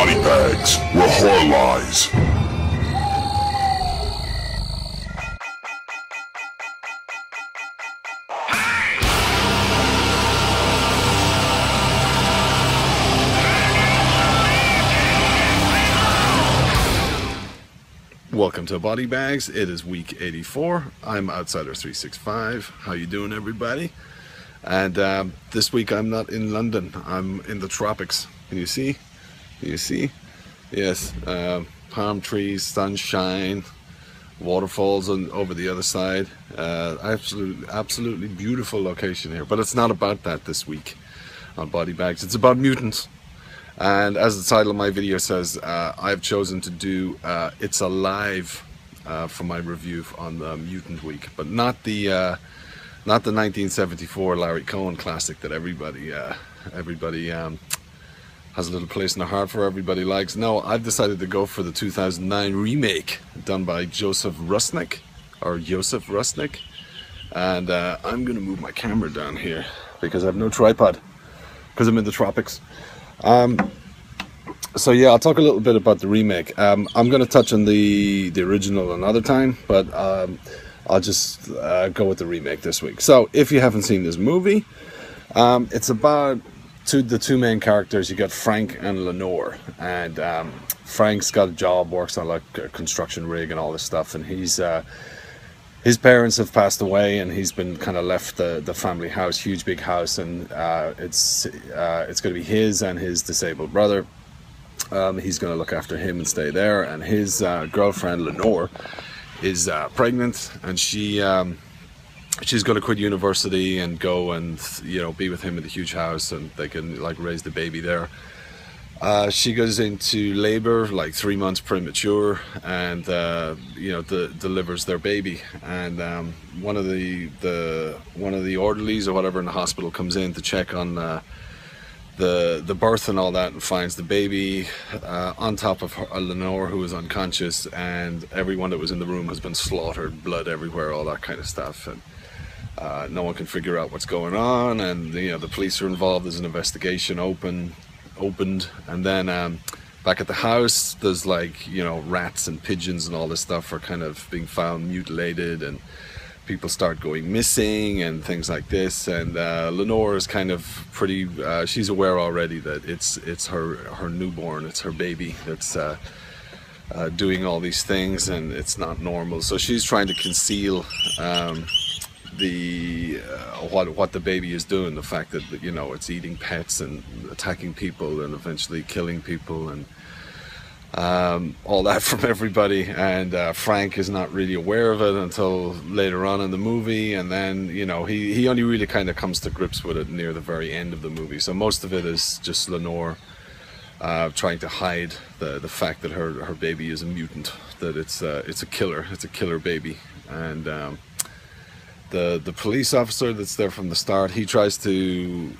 body bags where horror lies. Welcome to Body Bags. It is week 84. I'm OUTSIDER365. How you doing, everybody? And this week I'm not in London. I'm in the tropics. Can you see? Can you see? Yes. Palm trees, sunshine, waterfalls over the other side. Absolutely beautiful location here. But it's not about that this week on Body Bags. It's about mutants. And as the title of my video says, I've chosen to do It's Alive for my review on the Mutant Week, but not the 1974 Larry Cohen classic that everybody has a little place in their heart for, everybody likes. No, I've decided to go for the 2009 remake done by Joseph Rusnak, and I'm gonna move my camera down here because I have no tripod because I'm in the tropics. So yeah, I'll talk a little bit about the remake. I'm going to touch on the original another time, but I'll just go with the remake this week. So if you haven't seen this movie, it's about the two main characters. You got Frank and Lenore, and Frank's got a job, works on like a construction rig and all this stuff, and his parents have passed away, and he's been kind of left the family house, huge big house, and it's going to be his and his disabled brother. He's going to look after him and stay there, and his girlfriend Lenore is pregnant, and she's going to quit university and go and be with him in the huge house, and they can like raise the baby there. She goes into labor, like 3 months premature, and delivers their baby. And one of the orderlies or whatever in the hospital comes in to check on the birth and all that, and finds the baby on top of Lenore, who is unconscious, and everyone that was in the room has been slaughtered, blood everywhere, all that kind of stuff. And no one can figure out what's going on, and the police are involved. There's an investigation opened, and then back at the house there's like rats and pigeons and all this stuff are kind of being found mutilated, and people start going missing and things like this. And Lenore is kind of pretty she's aware already that it's her newborn, it's her baby that's doing all these things, and it's not normal. So she's trying to conceal what the baby is doing, the fact that it's eating pets and attacking people and eventually killing people, and all that from everybody. And Frank is not really aware of it until later on in the movie, and then he only really kind of comes to grips with it near the very end of the movie. So most of it is just Lenore trying to hide the fact that her baby is a mutant, that it's a killer baby. And the police officer that's there from the start, he tries to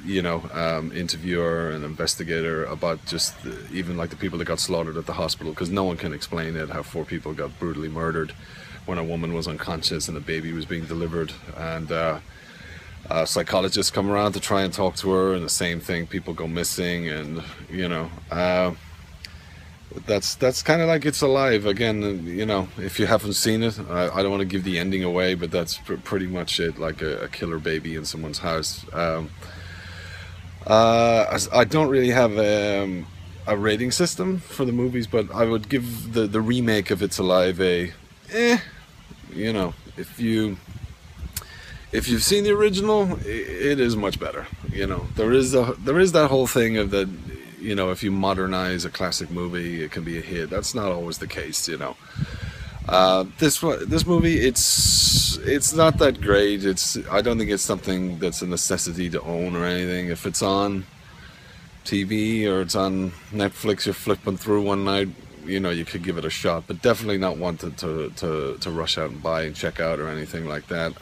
interview her and investigate her about just even like the people that got slaughtered at the hospital, because no one can explain it, how 4 people got brutally murdered when a woman was unconscious and a baby was being delivered. And psychologists come around to try and talk to her, and the same thing, people go missing, and that's kind of like It's Alive again. If you haven't seen it, I don't want to give the ending away, but that's pretty much it, like a killer baby in someone's house. I don't really have a rating system for the movies, but I would give the remake of It's Alive a if you've seen the original, it is much better. There is that whole thing of that. If you modernize a classic movie, it can be a hit. That's not always the case. This movie, it's not that great. I don't think it's something that's a necessity to own or anything. If it's on TV or it's on Netflix, you're flipping through one night, you could give it a shot, but definitely not one to rush out and buy and check out or anything like that.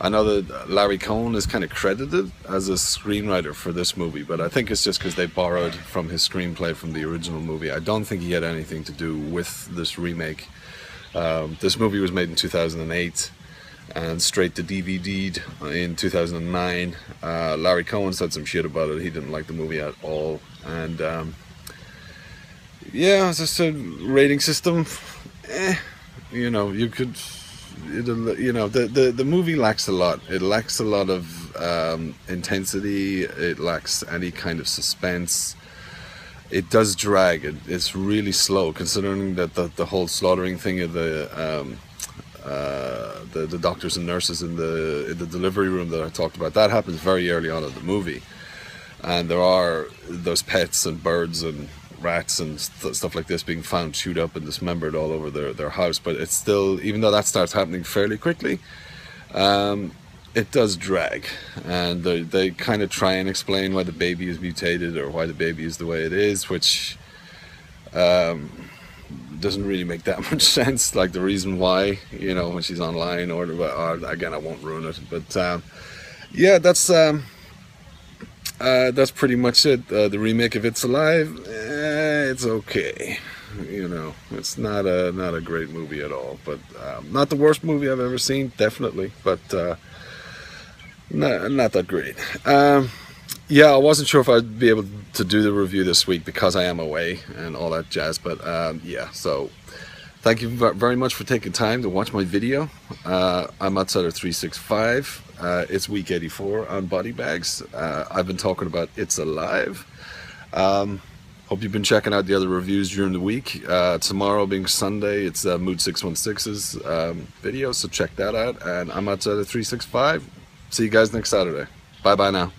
I know that Larry Cohen is kind of credited as a screenwriter for this movie, but I think it's just because they borrowed from his screenplay from the original movie. I don't think he had anything to do with this remake. This movie was made in 2008 and straight to DVD'd in 2009. Larry Cohen said some shit about it. He didn't like the movie at all, and Yeah, as I said, rating system, you know, you could, you know, the movie lacks a lot. It lacks a lot of intensity. It lacks any kind of suspense. It does drag. It's really slow, considering that the whole slaughtering thing of the doctors and nurses in the delivery room that I talked about, that happens very early on in the movie, and there are those pets and birds and rats and stuff like this being found chewed up and dismembered all over their house. But it's still, even though that starts happening fairly quickly, it does drag, and they kind of try and explain why the baby is mutated or why the baby is the way it is, which doesn't really make that much sense. Like the reason why, you know, when she's online, or again, I won't ruin it, but yeah, that's pretty much it. The remake of It's Alive, it's okay. You know, it's not a great movie at all, but not the worst movie I've ever seen, definitely, but not that great. Yeah, I wasn't sure if I'd be able to do the review this week because I am away and all that jazz, but yeah, so thank you very much for taking time to watch my video. I'm OUTSIDER365. It's week 84 on body bags. I've been talking about It's Alive. Hope you've been checking out the other reviews during the week. Tomorrow being Sunday, it's Mood616's video, so check that out. And I'm OUTSIDER365. See you guys next Saturday. Bye bye now.